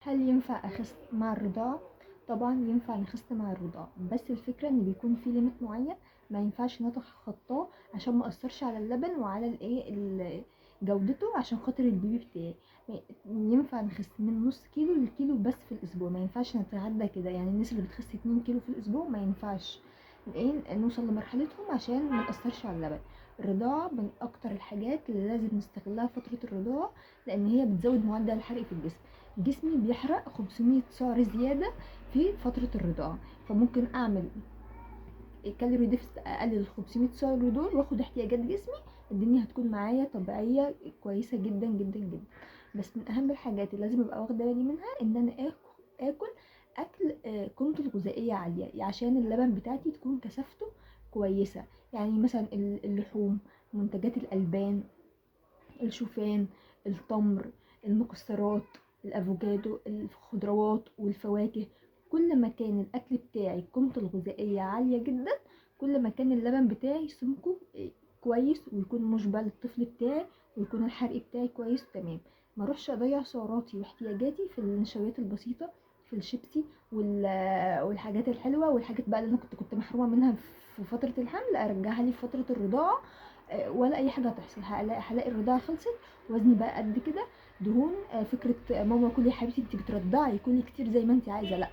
هل ينفع اخس مع الرضاعة؟ طبعا ينفع نخس مع الرضاعة، بس الفكرة ان بيكون في ليميت معين ما ينفعش نتخطاه عشان ما اثرش على اللبن وعلى جودته، عشان خاطر البيبي بتاعي. ينفع نخس من نص كيلو لكيلو بس في الاسبوع، ما ينفعش نتعدى كده. يعني الناس اللي بتخس 2 كيلو في الاسبوع ما ينفعش نوصل لمرحلتهم عشان ما نأثرش على اللبن. الرضاعة من اكتر الحاجات اللي لازم نستغلها فترة الرضاعة، لان هي بتزود معدل الحرق في الجسم. جسمي بيحرق 500 سعر زيادة في فترة الرضاعة، فممكن اعمل كالوري ديفست، اقلل ال 500 سعر دول واخد احتياجات جسمي. الدنيا هتكون معايا طبيعية كويسة جدا جدا جدا. بس من اهم الحاجات اللي لازم ابقى واخدة بالي منها ان انا اكل اكل قيمته الغذائية عالية، عشان اللبن بتاعتي تكون كثافته كويسة. يعني مثلا اللحوم، منتجات الالبان، الشوفان، التمر، المكسرات، الافوكادو، الخضروات والفواكه. كل ما كان الاكل بتاعي قيمته الغذائيه عاليه جدا، كل ما كان اللبن بتاعي سمكه كويس ويكون مشبع للطفل بتاعي، ويكون الحرق بتاعي كويس تمام. ما اروحش اضيع سعراتي واحتياجاتي في النشويات البسيطه، في الشيبسي والحاجات الحلوه، والحاجات بقى اللي انا كنت محرومه منها في فتره الحمل ارجعها لي في فتره الرضاعه. ولا اي حاجه هتحصل. هلاقي الرضاعه خلصت، وزني بقى قد كده، دهون. فكره ماما كلي يا حبيبتي انت بترضعي كلي كتير زي ما انت عايزه، لا.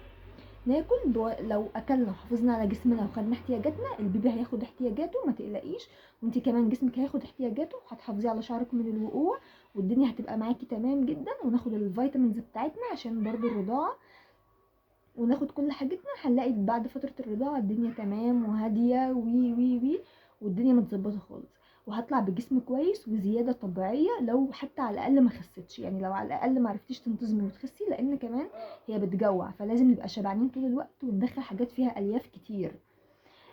ناكل لو اكلنا وحافظنا على جسمنا وخدنا احتياجاتنا، البيبي هياخد احتياجاته ما تقلقيش. وانت كمان جسمك هياخد احتياجاته، وهتحافظي على شعرك من الوقوع، والدنيا هتبقى معاكي تمام جدا. وناخد الفيتامينز بتاعتنا عشان برضو الرضاعه، وناخد كل حاجتنا. هنلاقي بعد فترة الرضاعة الدنيا تمام وهادية وي وي وي والدنيا متظبطة خالص. وهطلع بجسم كويس وزيادة طبيعية، لو حتى على الأقل ما خسيتش. يعني لو على الأقل ما عرفتيش تنتظمي وتخسي، لأن كمان هي بتجوع، فلازم نبقى شبعانين طول الوقت وندخل حاجات فيها ألياف كتير.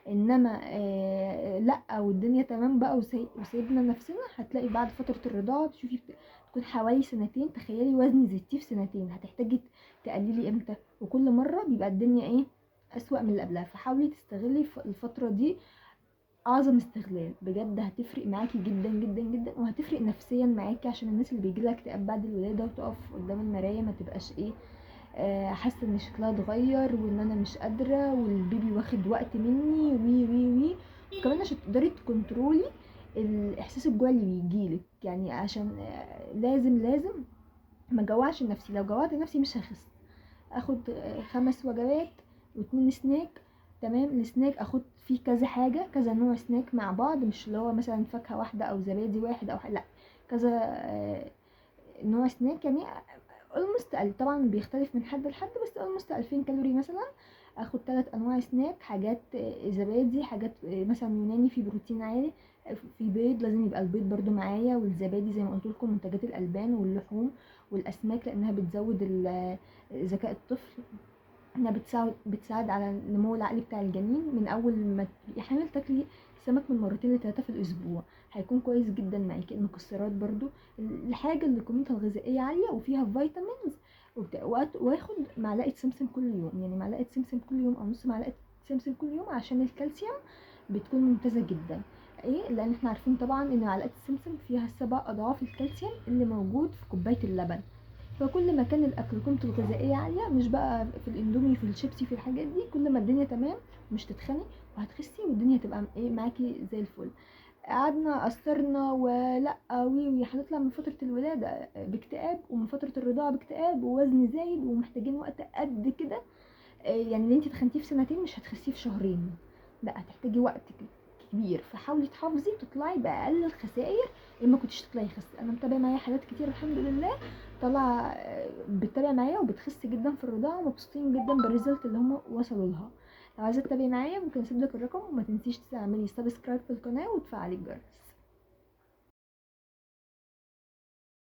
انما لا، والدنيا تمام بقى وسيبنا نفسنا، هتلاقي بعد فترة الرضاعة تشوفي تكون حوالي سنتين. تخيلي وزن زدتيه في سنتين، هتحتاجي تقللي امتى؟ وكل مرة بيبقى الدنيا اسوأ من اللي قبلها. فحاولي تستغلي الفترة دي اعظم استغلال بجد. هتفرق معاكي جدا جدا جدا، وهتفرق نفسيا معاكي، عشان الناس اللي بيجيلها اكتئاب بعد الولادة وتقف قدام المراية ما تبقاش حاسه ان شكلها اتغير، وان انا مش قادره، والبيبي واخد وقت مني وي وي وي. وكمان عشان تقدري تكنترولي الاحساس الجوع اللي بيجيلك. يعني عشان لازم ما جوعش نفسي. لو جوعت نفسي مش هخس. اخد 5 وجبات و2 سناك. تمام. السناك اخد فيه كذا حاجه، كذا نوع سناك مع بعض، مش اللي هو مثلا فاكهه واحده او زبادي واحد او لا، كذا نوع سناك. يعني almost طبعا بيختلف من حد لحد، بس almost 2000 كالوري مثلا. اخد 3 انواع سناك، حاجات زبادي، حاجات مثلا يوناني فيه بروتين عالي، في بيض لازم يبقى البيض برضو معايا، والزبادي زي ما قلت لكم، منتجات الالبان واللحوم والاسماك، لانها بتزود ذكاء الطفل، انها بتساعد على النمو العقلي بتاع الجنين. من اول ما تبقي حامل تاكلي سمك من 2 ل3 في الاسبوع، هيكون كويس جدا معاكي. المكسرات برضو الحاجه اللي قيمتها الغذائيه عاليه وفيها فيتامينز. واخد معلقه سمسم كل يوم، يعني معلقه سمسم كل يوم او نص معلقه سمسم كل يوم، عشان الكالسيوم بتكون ممتازه جدا. لان احنا عارفين طبعا ان معلقه السمسم فيها 7 اضعاف الكالسيوم اللي موجود في كوبايه اللبن. فكل ما كان الاكل قيمته الغذائيه عاليه، مش بقى في الاندومي في الشيبسي في الحاجات دي، كل ما الدنيا تمام، مش تتخني وهتخسي، والدنيا هتبقى معاكي زي الفل. قعدنا قصرنا ولا وي هنطلع من فتره الولاده باكتئاب، ومن فتره الرضاعه باكتئاب، ووزن زايد، ومحتاجين وقت قد كده. يعني اللي انت تخنتيه في سنتين مش هتخسيه في شهرين، لا هتحتاجي وقت كبير. فحاولي تحافظي تطلعي باقل الخسائر، اما كنتيش تطلعي خس. انا متابعه معايا حالات كتير الحمد لله طالعه بتتابع معايا وبتخس جدا في الرضاعه، ومبسوطين جدا بالريزلت اللي هم وصلوا لها. لو عايزه تتابعي معايا ممكن اسيب لك الرقم، وما تنسيش تعملي سبسكرايب في القناه وتفعلي الجرس.